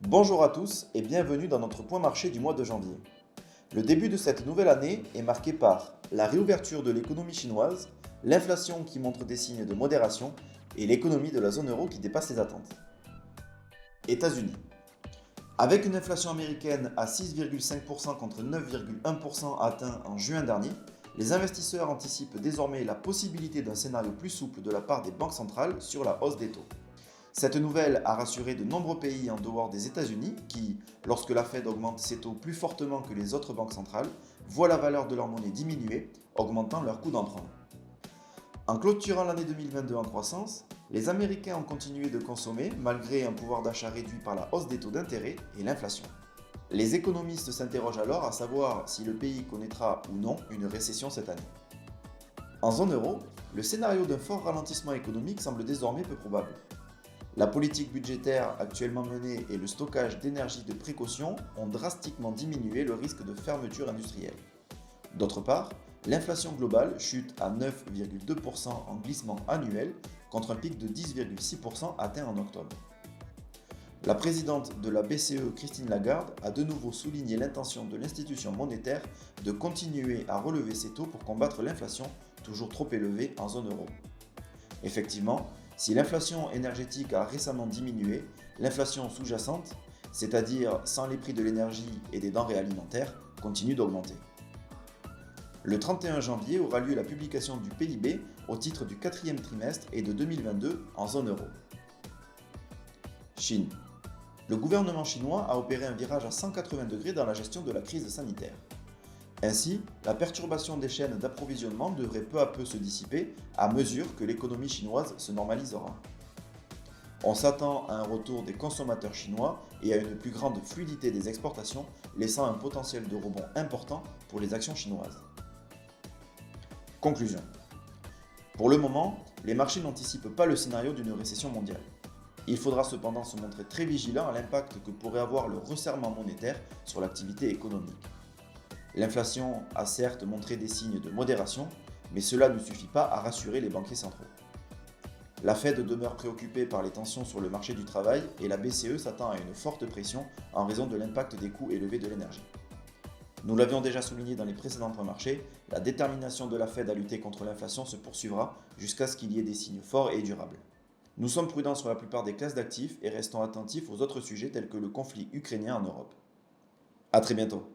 Bonjour à tous et bienvenue dans notre point marché du mois de janvier. Le début de cette nouvelle année est marqué par la réouverture de l'économie chinoise, l'inflation qui montre des signes de modération et l'économie de la zone euro qui dépasse les attentes. États-Unis. Avec une inflation américaine à 6,5% contre 9,1% atteint en juin dernier, les investisseurs anticipent désormais la possibilité d'un scénario plus souple de la part des banques centrales sur la hausse des taux. Cette nouvelle a rassuré de nombreux pays en dehors des États-Unis qui, lorsque la Fed augmente ses taux plus fortement que les autres banques centrales, voient la valeur de leur monnaie diminuer, augmentant leur coût d'emprunt. En clôturant l'année 2022 en croissance, les Américains ont continué de consommer malgré un pouvoir d'achat réduit par la hausse des taux d'intérêt et l'inflation. Les économistes s'interrogent alors à savoir si le pays connaîtra ou non une récession cette année. En zone euro, le scénario d'un fort ralentissement économique semble désormais peu probable. La politique budgétaire actuellement menée et le stockage d'énergie de précaution ont drastiquement diminué le risque de fermeture industrielle. D'autre part, l'inflation globale chute à 9,2% en glissement annuel contre un pic de 10,6% atteint en octobre. La présidente de la BCE, Christine Lagarde, a de nouveau souligné l'intention de l'institution monétaire de continuer à relever ses taux pour combattre l'inflation toujours trop élevée en zone euro. Effectivement, si l'inflation énergétique a récemment diminué, l'inflation sous-jacente, c'est-à-dire sans les prix de l'énergie et des denrées alimentaires, continue d'augmenter. Le 31 janvier aura lieu la publication du PIB au titre du quatrième trimestre et de 2022 en zone euro. Chine. Le gouvernement chinois a opéré un virage à 180 degrés dans la gestion de la crise sanitaire. Ainsi, la perturbation des chaînes d'approvisionnement devrait peu à peu se dissiper à mesure que l'économie chinoise se normalisera. On s'attend à un retour des consommateurs chinois et à une plus grande fluidité des exportations, laissant un potentiel de rebond important pour les actions chinoises. Conclusion. Pour le moment, les marchés n'anticipent pas le scénario d'une récession mondiale. Il faudra cependant se montrer très vigilant à l'impact que pourrait avoir le resserrement monétaire sur l'activité économique. L'inflation a certes montré des signes de modération, mais cela ne suffit pas à rassurer les banquiers centraux. La Fed demeure préoccupée par les tensions sur le marché du travail et la BCE s'attend à une forte pression en raison de l'impact des coûts élevés de l'énergie. Nous l'avions déjà souligné dans les précédents points marchés, la détermination de la Fed à lutter contre l'inflation se poursuivra jusqu'à ce qu'il y ait des signes forts et durables. Nous sommes prudents sur la plupart des classes d'actifs et restons attentifs aux autres sujets tels que le conflit ukrainien en Europe. A très bientôt.